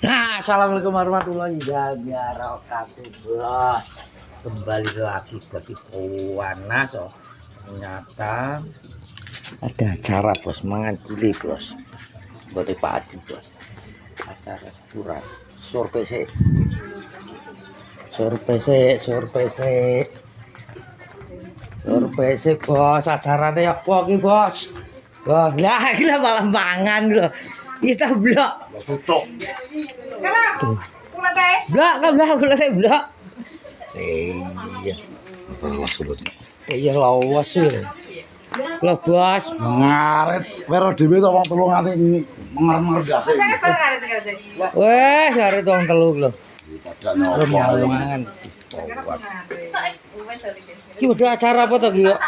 Nah, assalamualaikum warahmatullahi wabarakatuh, bos. Kembali lagi bos Panas. Ternyata ada acara bos, mangan gulai bos. Boleh padi bos. Acara syukuran. Surpese bos. Acaranya ya apa ki bos? Bos, lah gila malah mangan lho. Kita blok. Tutuk. Blok kan blok. Iya. Terus sulut. Iya lawas sih. Lah bos, Ngaret wero dhewe to wong telu nganti menger-menger gase. wes are tong telu lho. Padahal nyopo ayo. Mangan. Ki udah acara apa to ki yo? Oh,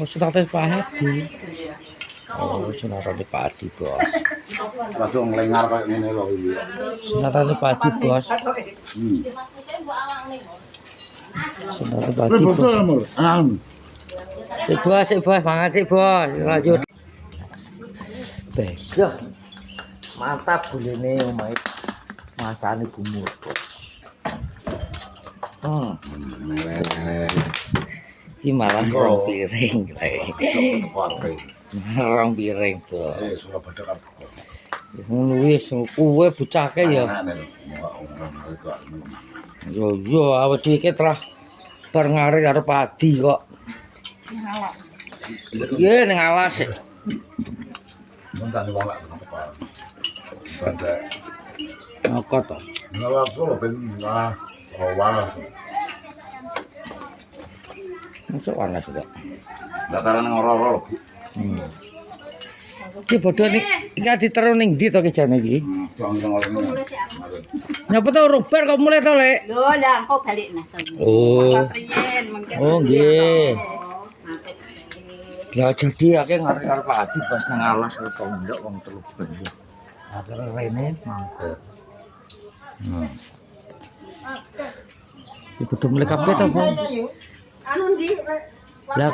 sate padi. Oh, sate padi, bos. Rada nglengar koyo ngene lho iki. Sate padi, bos. Sate padi. Betul, Mur. Sik bos, mangan sik bos. Lanjut. Besok mantap gulene omahe. Masane gumur, bos. Iki malah rong piring kae. Rong piring, bos. Surabaya kan. Ngono wis kuwe bocahke ya. Yo awake dhewe ki trah bar ngare karo padi kok. Iya ning alas. Mentane wong lak pada Ngokot to. ngalah lho ben waras. Masuk panas kok. Dataran ngoro-oro lho, Bu. Iki bodho iki diteru ning ndi to ki jane iki? Nyapa to urung bar kok mulai to, Lek? Lho, lah engko balik nah to. Oh. Patriyen mengke. Oh nggih. Ya jadi akeh ngarep karo Pak Adi pas nang alas karo ndok wong telu ben. Akhire rene mampir. Ibu tuh mulai kabeh to, Bang. Anu ndi? Lah.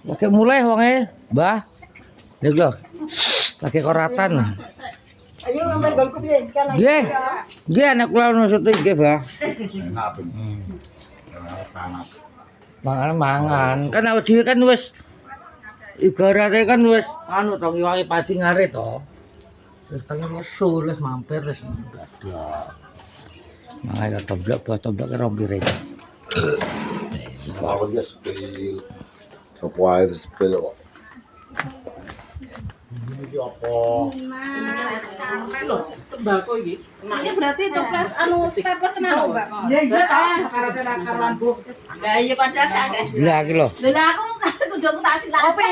Oke mulai wonge, Mbah. Lha lho. Lagi koratan. Ayo sampe golku piye? Kan Nggih. Nggih anak kula maksudnya nggih, Mbah. Enak ben. Panas. Mangan. Kan awake dhewe kan wis ibaratnya kan wis anu to ngiwangi padi ngare to. Terus tangi mesu wis mampir wis dadak. Mangan toblok buah toblok rong piring. Kalau dia sepil. Sopo ae sepil kok. Ini apa? Sembako iki. Ini berarti toples anu staples tenan lho, Mbak. Ya iya ta, karo karuan Bu. Lah iya padahal sakit. Lah iki lho. Lah aku kudu tak silak. Kopi.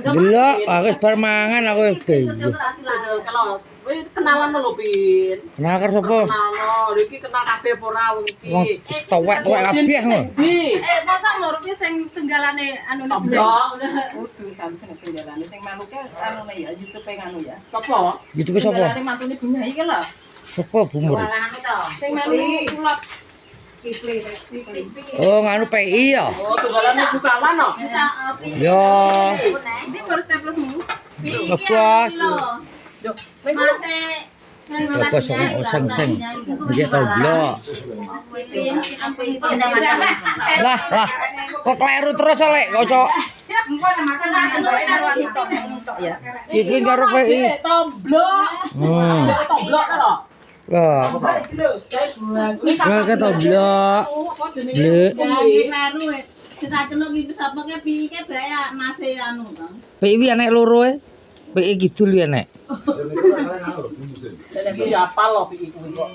Delok aku wis bar mangan aku wis Kudu tak silak. Kalau kowe kenalan lho, Pin. Kenal karo sapa? Kenal, iki kenal kabeh apa ora wong Wong iki. wis tuwek-tuwek kabeh ngono. Di. Masa ngurupnya sing tenggalane anu Toblok. Kudu sampe tenggalane sing maluke anu ya YouTube nganu ya. Sapa? YouTube sapa? Tenggalane mantune Bunyai iki lho. Sapa bumur? Lanane to. Sing melu kulot. Kipli. Oh nganu PI ya. Oh, tunggalane jukalan no. Yo. Ini baru staplesmu. Ngebos. Masih Ngebos sing iki toblok. Lah, kok kleru terus Lek kocok. Engko makan karuan tok ya. Iki karo PI. Toblok. Toblok to lho. Lah. Lah ke toblok. Apa jenenge? Lek. Nggih meru. Kita celuk iki sapa ke piye ke bae masih anu to. PI wi anek loro e. PI kidul ya nek. Iki apal lho iki kuwi kok.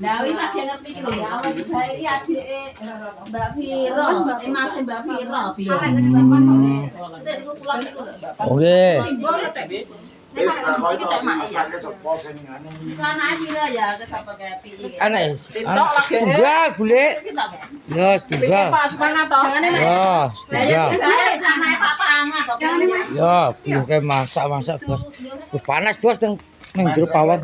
Lah iki lagi ngerti iki lho ya. Awak bae iki adike Mbak Viro, masih Mbak Viro. Sik iku pulang iku lho. Oke. Lanane piro ya ke sapa ke piye. Anek. Enggak, Bule. Ya, setunggal. Pas banget to. Ya, setunggal. Jane papangan to. Ya, piye kae masak-masak, Bos. Panas, Bos, ning jero pawon.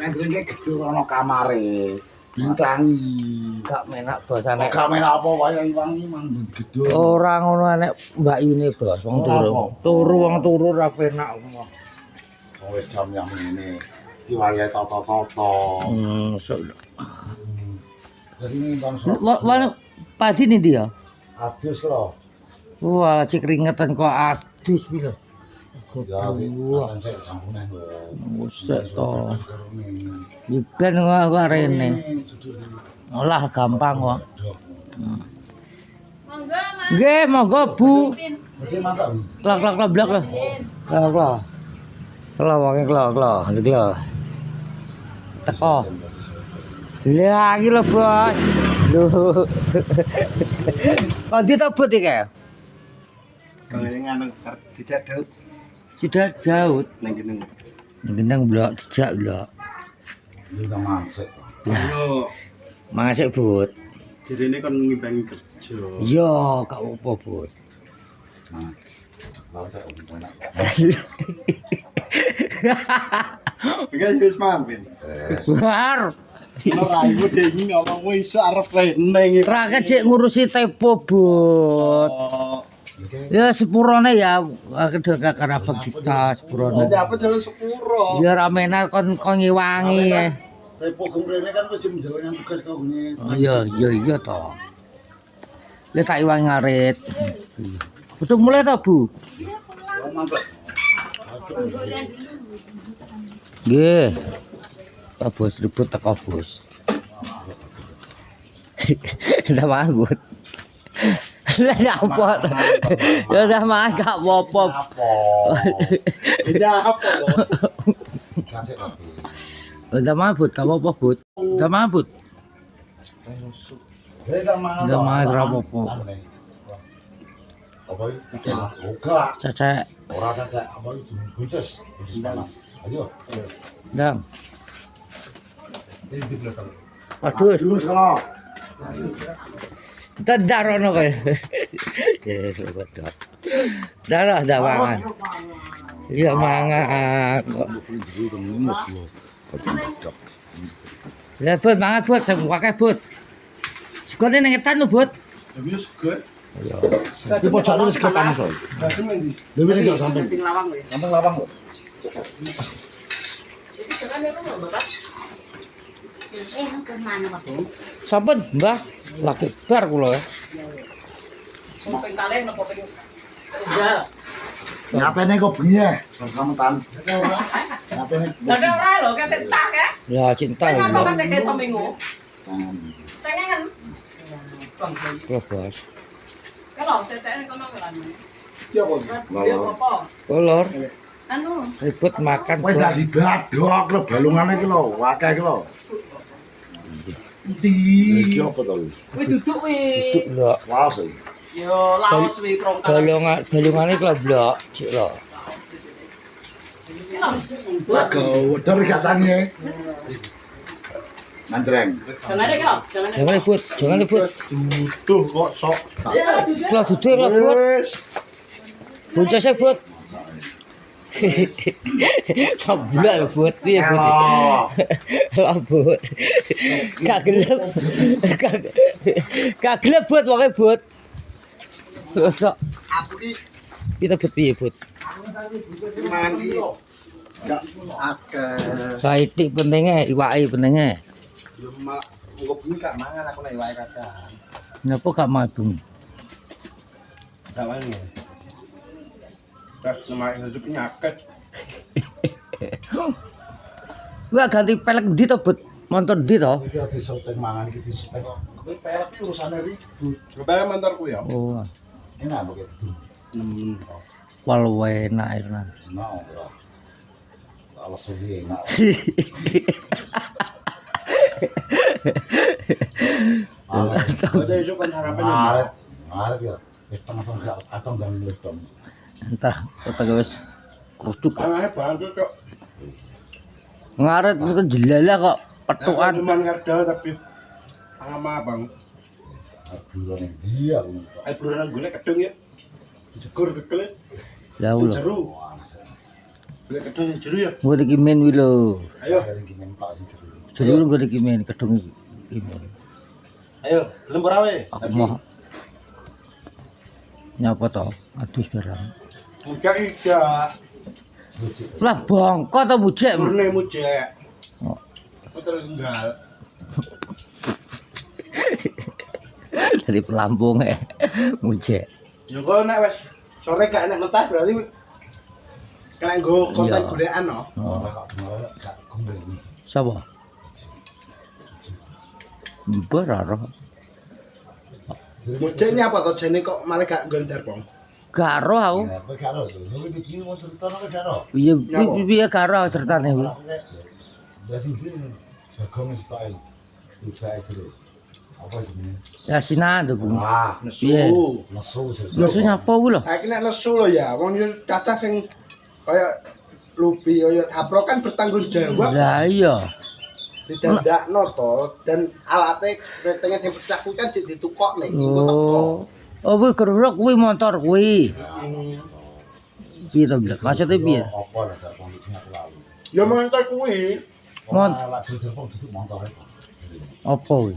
Nang grene gedhe ana kamare. Bintangi. Gak menak, Bos, anek. Gak menak apa wae wangi mang gedhe. Ora ngono anek Mbak Yune, Bos. Wong turu. Turu wong turu ora penak. wis jam yang ini. Iki wayahe toto-toto. Jadi ini bangsa. Padi nih dia. Adus lho. Wah, cek keringetan kok adus bila. Ya, Wah, kan saya sampunan lho. buset to. Ben kok rene. Olah gampang kok. Nggih, monggo Bu. Oke, mantap. Klak blak lah. Klak. Klak wae klak. Teko. Lah iki lho, Bos. Lho. Kok ditebut iki? Kalengan dijak Daud. Sudah Daud. Nang geneng. Gendang blok dijak blok. Lu tak maksud. Yo, Masuk Bud. jadi ini kan ngimbangi kerja. Yo, gak apa Bud. Nah. Lalu saya udah enak. Kan wis mampir. War. Ono rayu dengi ngomong wis arep rene iki. Terakhir cek ngurusi tempo Bud. Oh. Ya sepurone ya kedua kakak kita sepurone. Jadi apa jalan sepuro? Biar amena kon ngiwangi ya. Tapi pokong rene kan wis menjalankan tugas kau ini. Oh iya to. Lihat tak iwangi ngarit. Udah mulai tau Bu? Mantap. Nggih. Pak Bos ribut teko Bos. Sama Bud. Lah apa? Ya sama gak apa-apa. Ya apa kok? Kan saya tapi. Udah mabut, gak apa-apa Bud. Udah mabut. Udah mangan. Udah mangan, apa-apa. Apa itu? Buka. Cacek. Ora cacak apa itu? Buncis panas. Ayo. Dang. Ini di belakang. Waduh, Terus kalau kita darono kae. Ya sedot. Dah mangan. Iya mangan. Lah Bud mangan Bud, sing akeh Bud. Sekone ning etan lho Bud. Wis good. Iya. di pojok wis kepanas kok. Berarti mandi. Lha iki gak sampe. Sing lawang kowe. Gampang lapang kok. Iki jangan ya Mbak, Bapak. Kemana Pak? Sampun, Mbah. Lagi bar kula ya. Ping kalih napa ping enggak. Nyatane kok bengi ya. Kametan. Nyatane. Ada ora lho kesek tak ya. Ya cinta Apa ya. kesek keso minggu? Pengen. Bang, Kula Bos. kalau cecekne kono kan. Ya kok. Dia apa? Kolor Anu, ribut makan Kowe Bud. dadi badhok lho balungane iki lho, akeh iki lho. Endi? Iki apa to? Kuwi duduk kuwi. Duk lho. Laos iki. Yo laos kuwi krongkang. Balungane kula blok, cik lho. Lago wedhor gak tangi. Mandreng. Jangan deh kau, jangan deh. Jangan ribut. Duh kok sok. Ya, duduk. Kula duduk lho Bud. Wis. Boncase Bud. Sablak lho Bud. Piye Bud? Lah Bud. Gak gelem. Gak gelem Bud wae Bud. Sok Aku ki kita Bud piye Bud? mangan iki gak akeh. Saitik pentingnya, iwake pentingnya. Yo mak engko bengi gak mangan aku nek wae kadang. Napa gak mabung? Gak wani. Tas cuma itu penyakit. Wah ganti pelek ndi to Bud? Montor ndi to? Iki ati soteng mangan iki disoteng kok. Kowe pelek iki urusane ribut. Coba mantarku ya. Oh, Enak begitu. Nemen. wal enak enak. Nah, ora. Alas suwi enak. Ada isu kan harapan Ngaret ya. Wis tengah gak atong dan letom. Entah kota wis kruduk. Anane bantu cok. Ngaret itu jelala kok petukan. Cuman ngerda tapi sama Bang. Bulan dia. Ayo buruan golek kedung ya. Jegur kekele. Ya Allah. Jeru. Golek kedung yang jeru ya. Gua iki men wi lho. Ayo. Ada yang gimana Pak sih. Jujur gua iki men kedung iki men. Ayo, lembur awe. Aku mau nyapa to? Adus barang. Enggak ida. Lah bongko to bujek. Turune mujek. Oh. Terus enggal. Dari pelampung mujek. Ya kok nek wis sore gak enak mentah berarti kena nggo konten Iya. golekan no. Oh. Gak kembali. Sapa? Mbah ra roh. Mujek ini apa to jene kok malah gak nggon telepon. Gak roh aku. Kowe gak ro lho, kowe iki mau cerita nang gak ro. Piye piye gak roh ceritane kuwi. Ya sing iki jagung style. Udah aja. Apa jenenge? Yasinan to kuwi. Wah, Piye? nesu cerita. Nesu nyapa kuwi lho? Ha iki nek nesu lho ya, wong yo cacah sing kaya lupi kaya hapro kan bertanggung jawab Lah iya. didandakno to dan alate retenge sing pecah kuwi kan dik ditukokne iki engko teko. Oh, kuwi gerok kuwi motor kuwi. Hmm. Piye to, Blek? Maksudnya piye? Apa lah gak pamit aku lalu. Ya montor kuwi. Mon- Lah telepon tutup motor itu. Apa kuwi?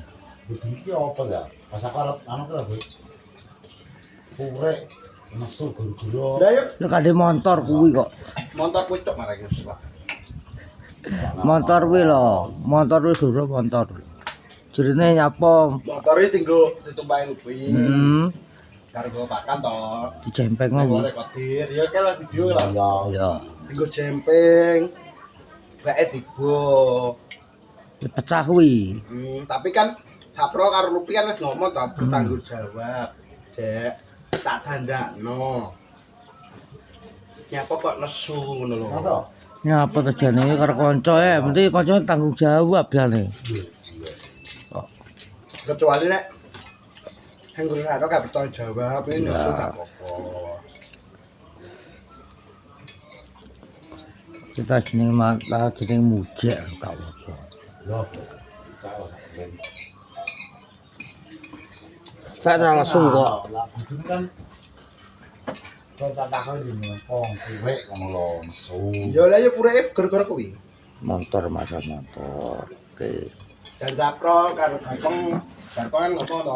Iki apa ya? Pas aku arep anu kira Bu. Purek nesu guru-guru. Lah yo Lho kade motor kuwi kok. montor kuwi tok marek wis lah. Motor kuwi lho. Motor kuwi durung motor. Jerine nyapa? Motor iki tinggo ditumpahi lupi. Karo go pakan to. Dijempengno Nek kuwi. ora kodir, ya kan lah video lah. Ya. Tinggo jempeng. Bae tiba. Pecah kuwi. Tapi kan Sapro karo Lupi kan wis ngomong to bertanggung jawab. Jek tak dandakno. Nyapa kok nesu ngono lho. Apa? Nyapa to jane karo kanca penting kancane tanggung jawab jane. Kecuali nek Henggul atau gak bertanggung jawab ini nesu gak apa-apa. Kita jeneng mata jeneng mujek gak apa. Yo. Kau. Saya terlalu langsung kok. Lah itu kan kau tak tahu di Mempong, purek ngono lho, nesu. Ya lah ya pureke gara-gara kuwi. Motor masa motor. Oke. Dan Sapro karo Gapeng, Gapeng kan ngopo to.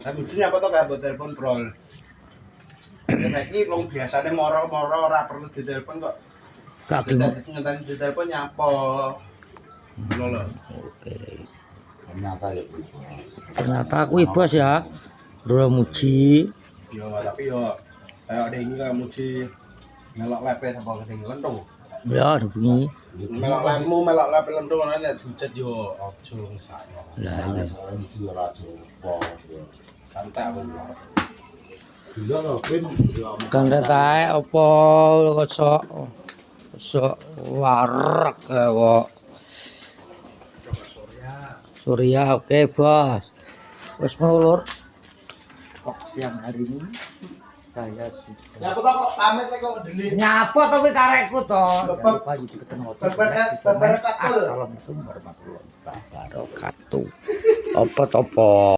Lah mesti apa to gak telepon prol. Saiki wong biasane moro-moro ora perlu ditelepon kok. Gak Ngenteni ditelepon nyapa. Ngono lho. Oke. Ternyata ya. Ternyata aku bos ya. Bro muji. Yo tapi yo kayak ada ini kan muji melok lepe apa gede lentung. Ya dibunyi. Melok lepmu melok lepe lentung ana nek dujet yo aja sakno. Lah iya. Soalnya itu ora coba. Santai aku. Iya lho, pin. Kang tae apa kok sok warek kok. Surya oke bos. Wes ngulur. Kok siang hari ini saya sudah Ya apa kok pamit kok deli. nyapa tapi karekku to. Bapak- Lupa jadi ketemu. Bapak- Assalamualaikum warahmatullahi wabarakatuh. Apa topo?